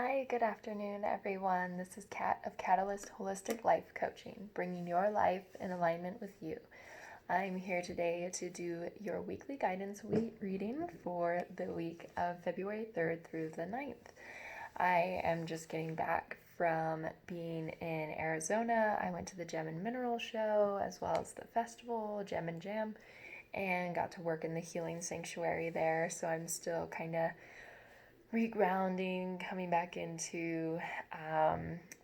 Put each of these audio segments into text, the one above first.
Hi, good afternoon, everyone. This is Kat of Catalyst Holistic Life Coaching, bringing your life in alignment with you. I'm here today to do your weekly guidance reading for the week of February 3rd through the 9th. I am just getting back from being in Arizona. I went to the Gem and Mineral Show as well as the festival, Gem and Jam, and got to work in the healing sanctuary there. So I'm still kind of regrounding, coming back into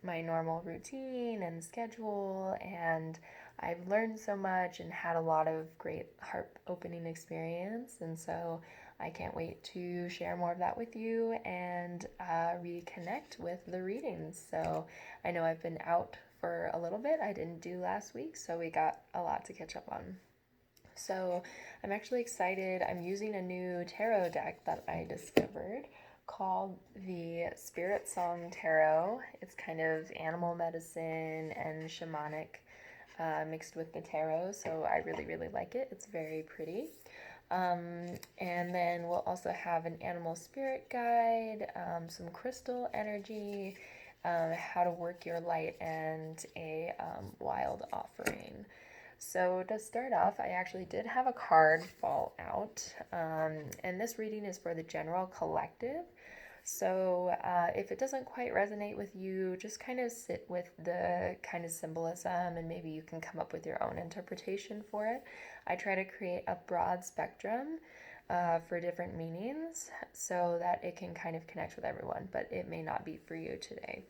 my normal routine and schedule. And I've learned so much and had a lot of great heart opening experience. And so I can't wait to share more of that with you and reconnect with the readings. So I know I've been out for a little bit. I didn't do last week, so we got a lot to catch up on. So I'm actually excited. I'm using a new tarot deck that I discovered called the Spirit Song Tarot. It's kind of animal medicine and shamanic mixed with the tarot, so I really, really like it. It's very pretty. And then we'll also have an animal spirit guide, some crystal energy, how to work your light, and a wild offering. So to start off, I actually did have a card fall out, and this reading is for the general collective. So if it doesn't quite resonate with you, just kind of sit with the kind of symbolism and maybe you can come up with your own interpretation for it. I try to create a broad spectrum for different meanings so that it can kind of connect with everyone, but it may not be for you today.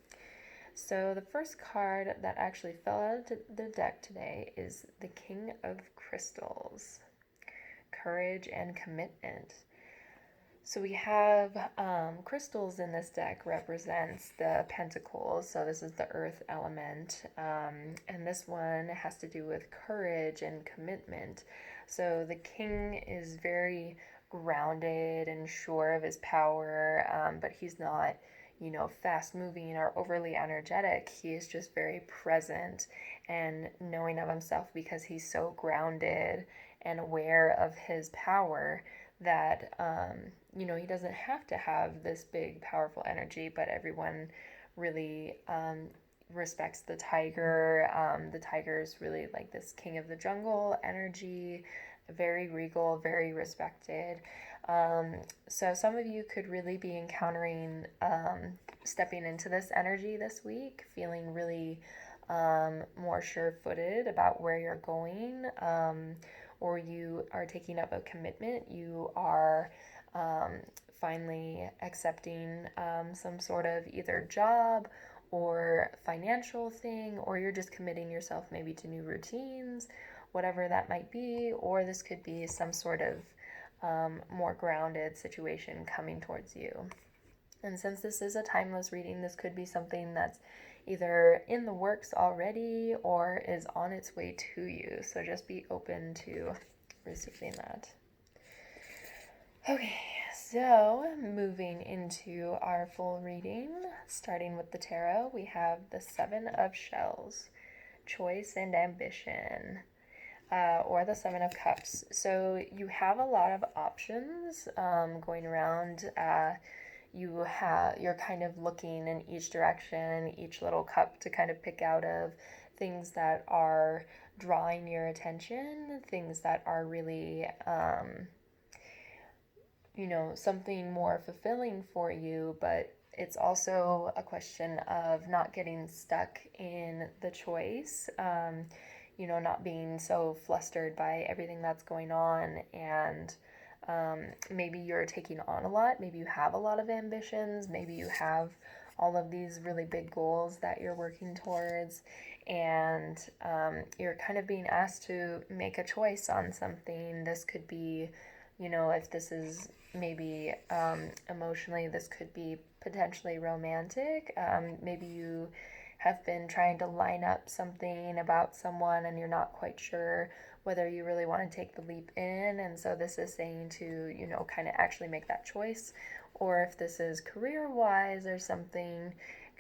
So the first card that actually fell out of the deck today is the King of Crystals, Courage and Commitment. So we have crystals in this deck represents the pentacles. So this is the earth element. And this one has to do with courage and commitment. So the king is very grounded and sure of his power, but he's not, fast moving or overly energetic. He is just very present and knowing of himself because he's so grounded and aware of his power that he doesn't have to have this big powerful energy, but everyone really respects the tiger. The tiger is really like this king of the jungle energy, very regal, very respected. So some of you could really be encountering stepping into this energy this week, feeling really more sure-footed about where you're going, or you are taking up a commitment. You are finally accepting some sort of either job or financial thing, or you're just committing yourself maybe to new routines, whatever that might be, or this could be some sort of more grounded situation coming towards you. And since this is a timeless reading, this could be something that's either in the works already or is on its way to you. So just be open to receiving that. Okay, so moving into our full reading, starting with the tarot, we have the Seven of Shells, Choice and Ambition. Or the Seven of Cups. So you have a lot of options going around. You're kind of looking in each direction, each little cup to kind of pick out of things that are drawing your attention, things that are really something more fulfilling for you, but it's also a question of not getting stuck in the choice, not being so flustered by everything that's going on. And maybe you're taking on a lot. Maybe you have a lot of ambitions. Maybe you have all of these really big goals that you're working towards. And you're kind of being asked to make a choice on something. This could be, if this is maybe emotionally, this could be potentially romantic. Maybe you have been trying to line up something about someone and you're not quite sure whether you really want to take the leap in. And so this is saying to, kind of actually make that choice. Or if this is career-wise or something,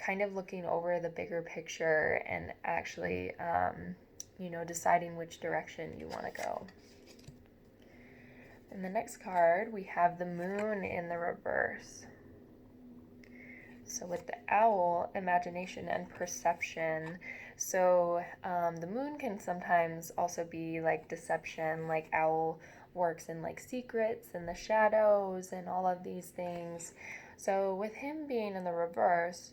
kind of looking over the bigger picture and actually, deciding which direction you want to go. In the next card, we have the Moon in the reverse. So with the owl, imagination and perception. So the moon can sometimes also be like deception, like owl works in like secrets and the shadows and all of these things. So with him being in the reverse,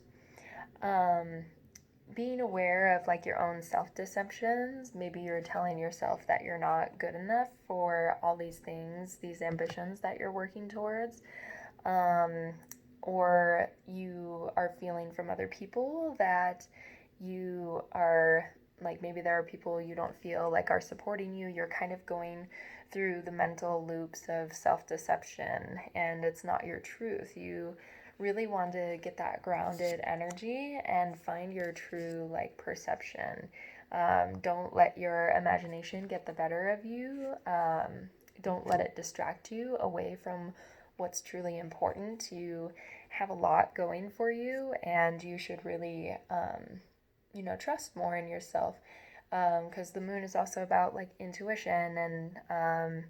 um, being aware of like your own self-deceptions. Maybe you're telling yourself that you're not good enough for all these things, these ambitions that you're working towards. um, or you are feeling from other people that you are like, maybe there are people you don't feel like are supporting you. You're kind of going through the mental loops of self-deception, and it's not your truth. You really want to get that grounded energy and find your true like perception. Don't let your imagination get the better of you. Don't let it distract you away from what's truly important. You have a lot going for you, and you should really, trust more in yourself. Because the moon is also about like intuition and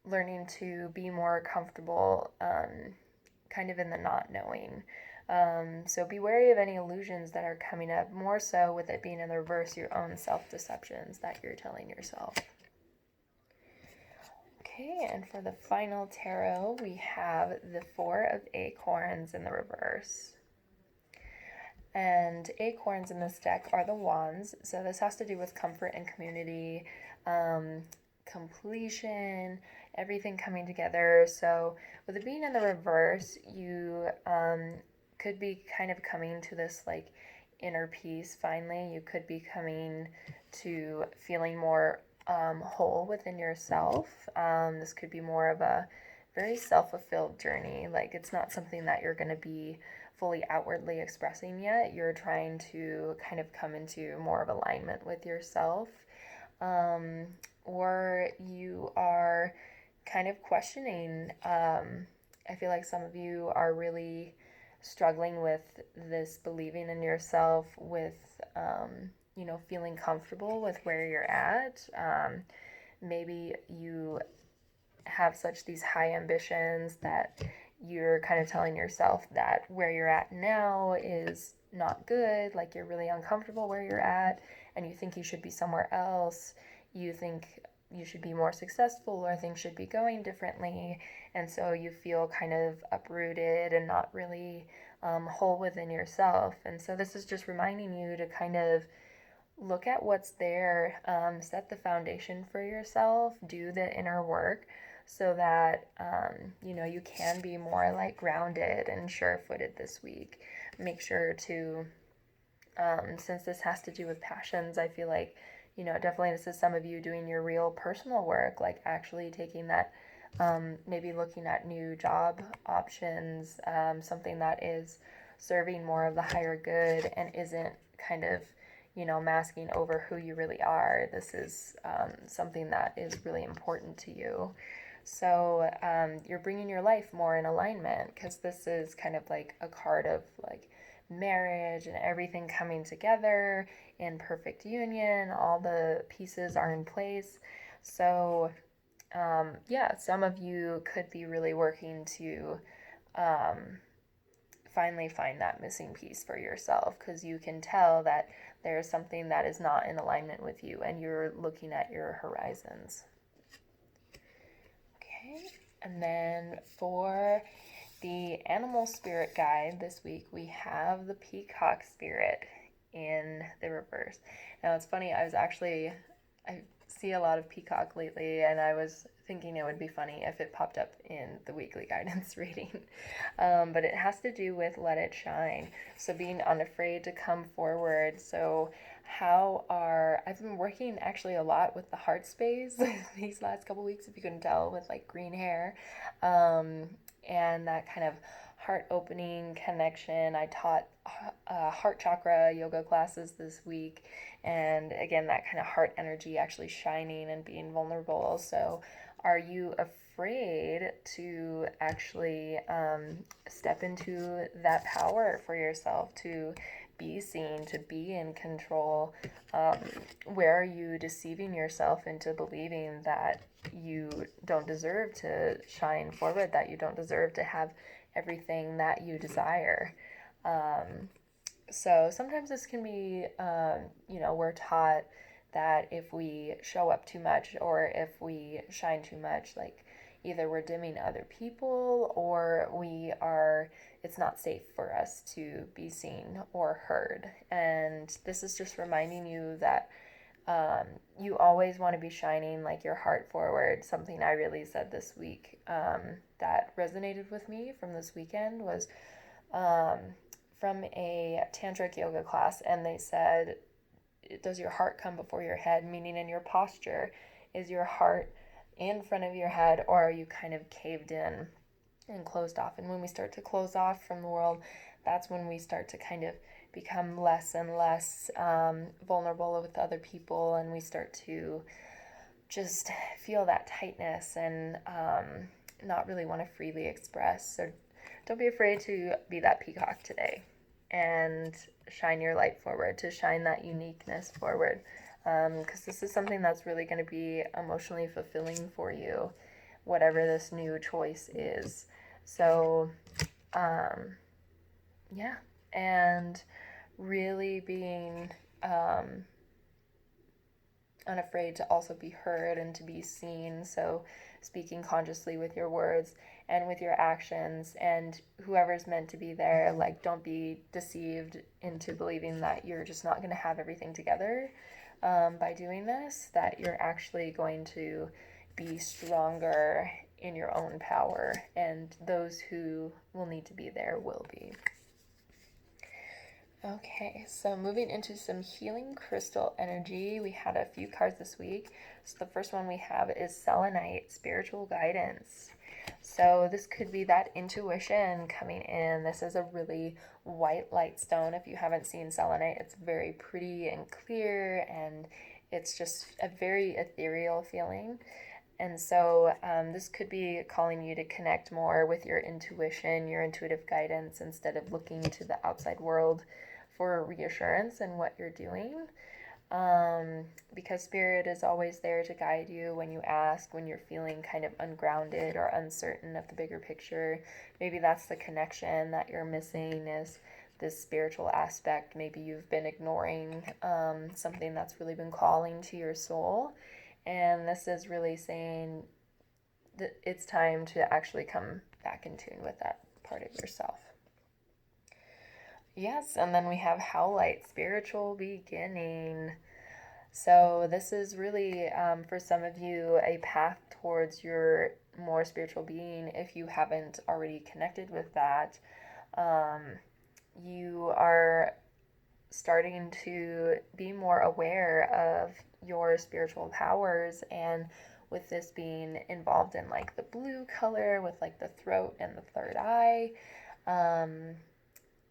learning to be more comfortable, kind of in the not knowing. So be wary of any illusions that are coming up, more so with it being in the reverse, your own self deceptions that you're telling yourself. Okay, and for the final tarot, we have the Four of Acorns in the reverse. And acorns in this deck are the wands. So this has to do with comfort and community, completion, everything coming together. So with it being in the reverse, you could be kind of coming to this like inner peace finally. You could be coming to feeling more whole within yourself. This could be more of a very self-fulfilled journey. Like, it's not something that you're going to be fully outwardly expressing yet. You're trying to kind of come into more of alignment with yourself. Or you are kind of questioning. I feel like some of you are really struggling with this believing in yourself, with feeling comfortable with where you're at. Maybe you have such these high ambitions that you're kind of telling yourself that where you're at now is not good, like you're really uncomfortable where you're at, and you think you should be somewhere else. You think you should be more successful, or things should be going differently, and so you feel kind of uprooted and not really whole within yourself. And so this is just reminding you to kind of look at what's there, set the foundation for yourself, do the inner work, so that you can be more like grounded and sure-footed this week. Make sure to, since this has to do with passions, I feel like definitely this is some of you doing your real personal work, like actually taking that, maybe looking at new job options, something that is serving more of the higher good and isn't kind of masking over who you really are. This is something that is really important to you. So you're bringing your life more in alignment, because this is kind of like a card of like marriage and everything coming together in perfect union. All the pieces are in place. So some of you could be really working to finally find that missing piece for yourself, because you can tell that there's something that is not in alignment with you, and you're looking at your horizons. Okay, and then for the animal spirit guide this week, we have the peacock spirit in the reverse. Now it's funny, I see a lot of peacock lately, and I was thinking it would be funny if it popped up in the weekly guidance reading. But it has to do with let it shine. So being unafraid to come forward. So I've been working actually a lot with the heart space these last couple weeks, if you couldn't tell, with like green hair. And that kind of heart opening connection. I taught heart chakra yoga classes this week, and again, that kind of heart energy actually shining and being vulnerable. So are you afraid to actually step into that power for yourself, to be seen, to be in control? Where are you deceiving yourself into believing that you don't deserve to shine forward, that you don't deserve to have everything that you desire. Um, so sometimes this can be, we're taught that if we show up too much or if we shine too much, like either we're dimming other people or it's not safe for us to be seen or heard. And this is just reminding you that um, you always want to be shining like your heart forward. Something I really said this week that resonated with me from this weekend was um, from a tantric yoga class, and they said, does your heart come before your head? Meaning, in your posture, is your heart in front of your head, or are you kind of caved in and closed off? And when we start to close off from the world, that's when we start to kind of become less and less vulnerable with other people, and we start to just feel that tightness and not really want to freely express. So don't be afraid to be that peacock today and shine your light forward, to shine that uniqueness forward. Because this is something that's really going to be emotionally fulfilling for you, whatever this new choice is. So, yeah. And really being unafraid to also be heard and to be seen. So, speaking consciously with your words and with your actions, and whoever's meant to be there, like, don't be deceived into believing that you're just not going to have everything together by doing this, that you're actually going to be stronger in your own power, and those who will need to be there will be. Okay, so moving into some healing crystal energy, we had a few cards this week. So the first one we have is selenite, spiritual guidance. So this could be that intuition coming in. This is a really white light stone. If you haven't seen selenite, it's very pretty and clear, and it's just a very ethereal feeling. And so this could be calling you to connect more with your intuition, your intuitive guidance, instead of looking to the outside world for reassurance in what you're doing. Because Spirit is always there to guide you when you ask, when you're feeling kind of ungrounded or uncertain of the bigger picture. Maybe that's the connection that you're missing, is this spiritual aspect. Maybe you've been ignoring something that's really been calling to your soul. And this is really saying that it's time to actually come back in tune with that part of yourself. Yes, and then we have Howlite, spiritual beginning. So this is really, for some of you, a path towards your more spiritual being. If you haven't already connected with that, you are starting to be more aware of your spiritual powers, and with this being involved in like the blue color with like the throat and the third eye,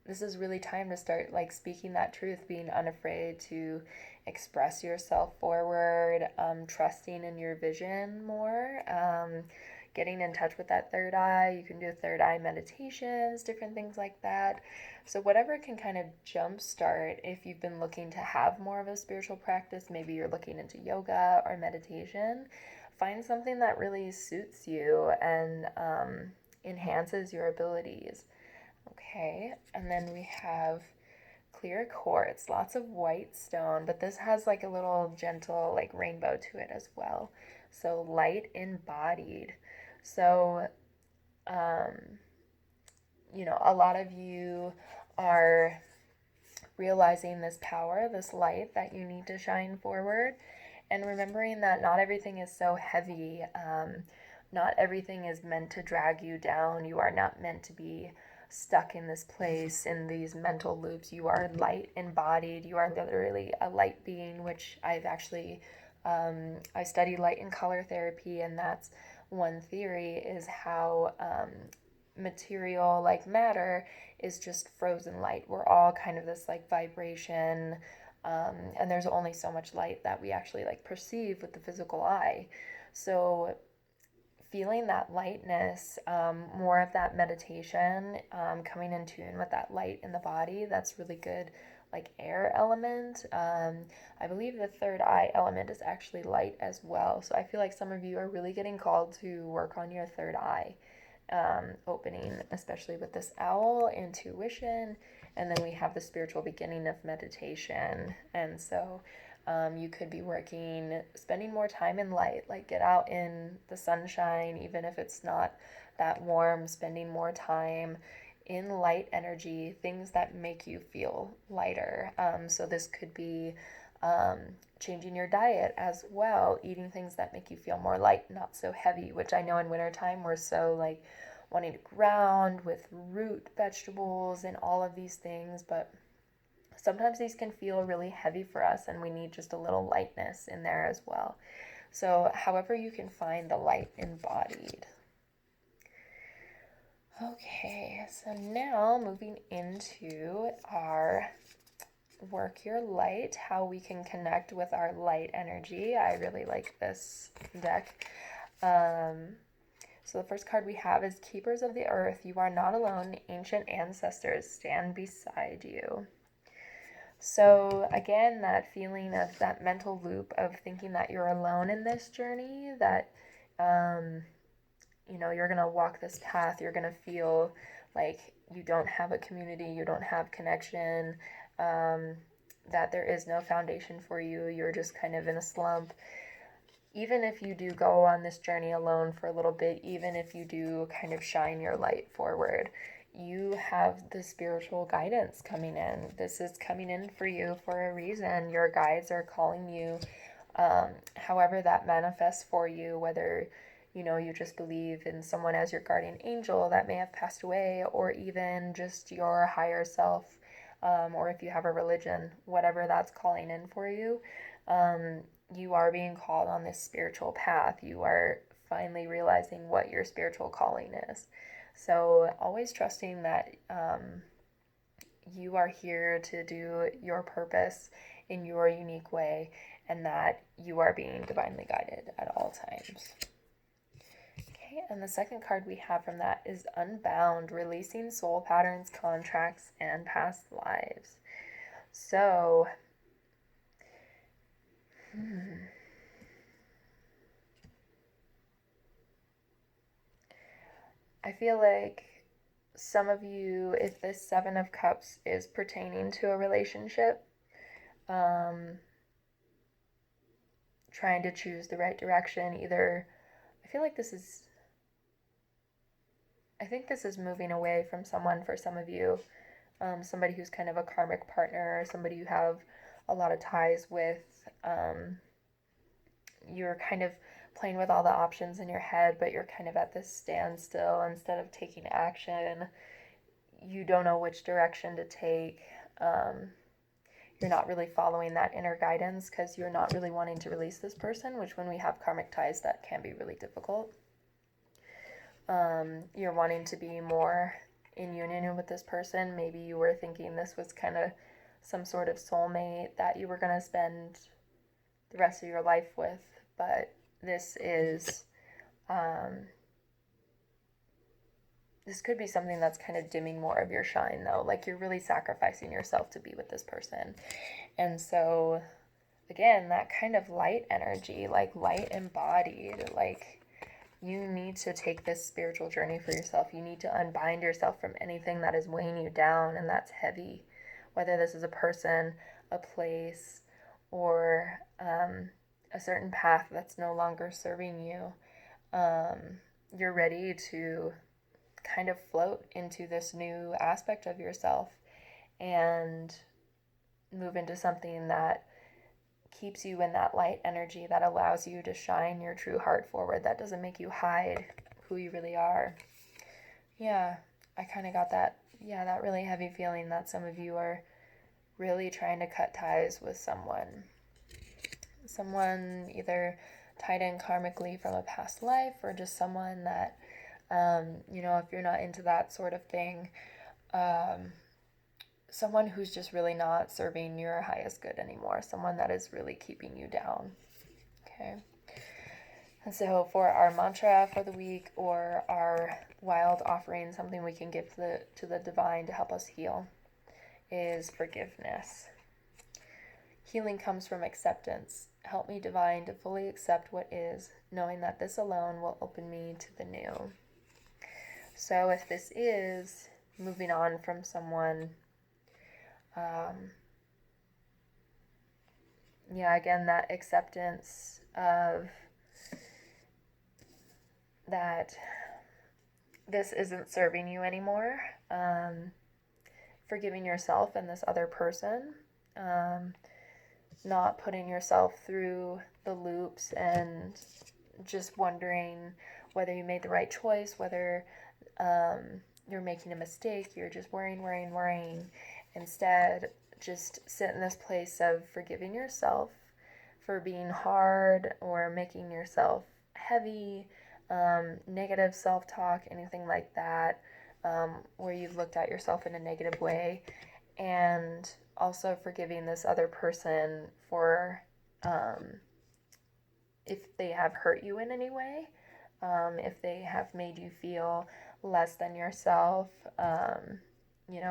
this is really time to start like speaking that truth, being unafraid to express yourself forward, trusting in your vision more, getting in touch with that third eye. You can do third eye meditations, different things like that. So whatever can kind of jumpstart, if you've been looking to have more of a spiritual practice, maybe you're looking into yoga or meditation, find something that really suits you and enhances your abilities. Okay, and then we have clear quartz, lots of white stone, but this has like a little gentle like rainbow to it as well. So light embodied. So, a lot of you are realizing this power, this light that you need to shine forward, and remembering that not everything is so heavy. Not everything is meant to drag you down. You are not meant to be stuck in this place, in these mental loops. You are light embodied. You are literally a light being, which I've actually, I study light and color therapy, and that's one theory, is how material like matter is just frozen light. We're all kind of this like vibration, and there's only so much light that we actually like perceive with the physical eye. So feeling that lightness, more of that meditation, coming in tune with that light in the body, that's really good. Like air element, I believe the third eye element is actually light as well. So I feel like some of you are really getting called to work on your third eye, opening, especially with this owl, intuition, and then we have the spiritual beginning of meditation. And so you could be spending more time in light, like get out in the sunshine, even if it's not that warm, spending more time in light energy, things that make you feel lighter. So this could be changing your diet as well, eating things that make you feel more light, not so heavy, which I know in wintertime we're so like wanting to ground with root vegetables and all of these things, but sometimes these can feel really heavy for us and we need just a little lightness in there as well. So however you can find the light embodied. Okay, so now moving into our work your light, how we can connect with our light energy. I really like this deck. So the first card we have is Keepers of the Earth. You are not alone. Ancient ancestors stand beside you. So again, that feeling of that mental loop of thinking that you're alone in this journey, that you're going to walk this path, you're going to feel like you don't have a community, you don't have connection, that there is no foundation for you, you're just kind of in a slump. Even if you do go on this journey alone for a little bit, even if you do kind of shine your light forward, you have the spiritual guidance coming in. This is coming in for you for a reason. Your guides are calling you, however that manifests for you, whether you just believe in someone as your guardian angel that may have passed away, or even just your higher self, or if you have a religion, whatever that's calling in for you, you are being called on this spiritual path. You are finally realizing what your spiritual calling is. So always trusting that you are here to do your purpose in your unique way, and that you are being divinely guided at all times. Okay, and the second card we have from that is Unbound, releasing soul patterns, contracts, and past lives. So, I feel like some of you, if this Seven of Cups is pertaining to a relationship, trying to choose the right direction, I think this is moving away from someone for some of you, somebody who's kind of a karmic partner, somebody you have a lot of ties with. You're kind of playing with all the options in your head, but you're kind of at this standstill. Instead of taking action, you don't know which direction to take. You're not really following that inner guidance because you're not really wanting to release this person, which when we have karmic ties, that can be really difficult. You're wanting to be more in union with this person. Maybe you were thinking this was kind of some sort of soulmate that you were going to spend the rest of your life with, but this could be something that's kind of dimming more of your shine, though. Like you're really sacrificing yourself to be with this person. And so again, that kind of light energy, like light embodied, like you need to take this spiritual journey for yourself. You need to unbind yourself from anything that is weighing you down and that's heavy, whether this is a person, a place, or a certain path that's no longer serving you. You're ready to kind of float into this new aspect of yourself and move into something that keeps you in that light energy, that allows you to shine your true heart forward, that doesn't make you hide who you really are. Yeah, I kind of got that really heavy feeling that some of you are really trying to cut ties with someone either tied in karmically from a past life, or just someone that if you're not into that sort of thing, someone who's just really not serving your highest good anymore, someone that is really keeping you down. Okay. And so for our mantra for the week, or our wild offering, something we can give to the divine to help us heal, is forgiveness. Healing comes from acceptance. Help me, divine, to fully accept what is, knowing that this alone will open me to the new. So if this is moving on from someone, again, that acceptance of that this isn't serving you anymore, forgiving yourself and this other person, not putting yourself through the loops and just wondering whether you made the right choice, whether you're making a mistake, you're just worrying. Instead, just sit in this place of forgiving yourself for being hard or making yourself heavy, negative self-talk, anything like that, where you've looked at yourself in a negative way, and also forgiving this other person for if they have hurt you in any way, if they have made you feel less than yourself,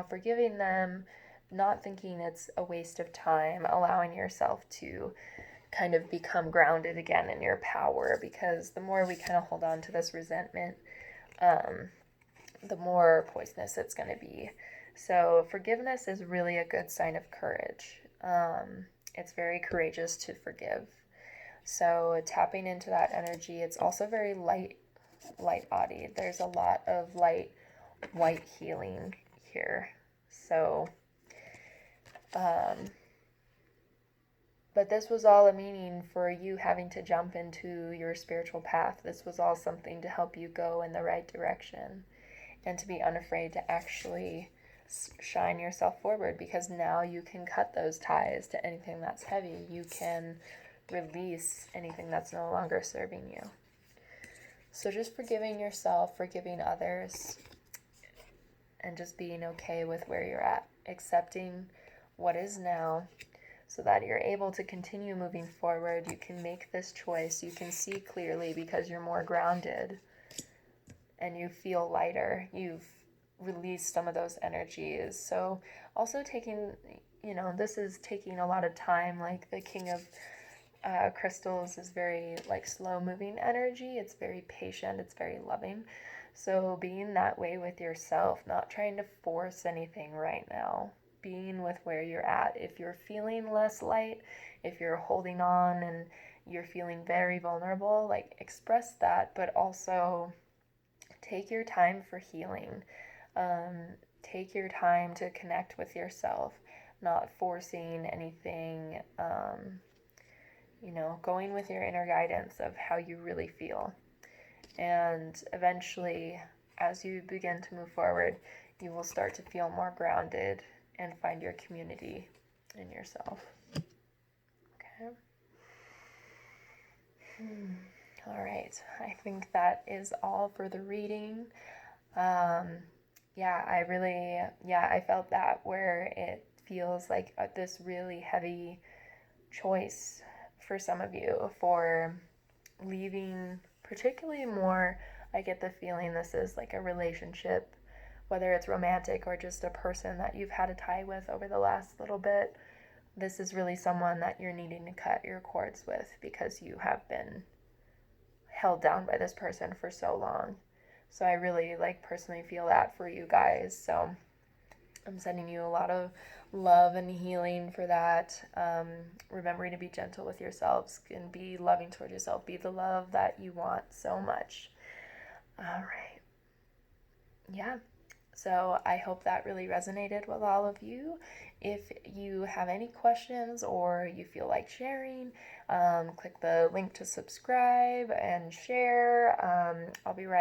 forgiving them, not thinking it's a waste of time, allowing yourself to kind of become grounded again in your power, because the more we kind of hold on to this resentment, the more poisonous it's going to be. So forgiveness is really a good sign of courage. It's very courageous to forgive. So tapping into that energy, it's also very light-bodied. There's a lot of light, white healing here. So, but this was all a meaning for you having to jump into your spiritual path. This was all something to help you go in the right direction and to be unafraid to actually shine yourself forward, because now you can cut those ties to anything that's heavy. You can release anything that's no longer serving you. So just forgiving yourself, forgiving others, and just being okay with where you're at, accepting what is now so that you're able to continue moving forward. You can make this choice. You can see clearly because you're more grounded and you feel lighter. You've released some of those energies. So also taking, this is taking a lot of time. Like the King of crystals is very slow moving energy. It's very patient. It's very loving. So being that way with yourself, not trying to force anything right now, being with where you're at. If you're feeling less light, if you're holding on and you're feeling very vulnerable, express that, but also take your time for healing. Take your time to connect with yourself, not forcing anything, going with your inner guidance of how you really feel. And eventually, as you begin to move forward, you will start to feel more grounded and find your community in yourself. Okay. All right. I think that is all for the reading. I felt that where it feels like this really heavy choice for some of you for leaving, particularly more. I get the feeling this is like a relationship, whether it's romantic or just a person that you've had a tie with over the last little bit. This is really someone that you're needing to cut your cords with because you have been held down by this person for so long. So I really personally feel that for you guys. So I'm sending you a lot of love and healing for that. Remembering to be gentle with yourselves and be loving towards yourself. Be the love that you want so much. All right. Yeah. So I hope that really resonated with all of you. If you have any questions or you feel like sharing, click the link to subscribe and share. I'll be right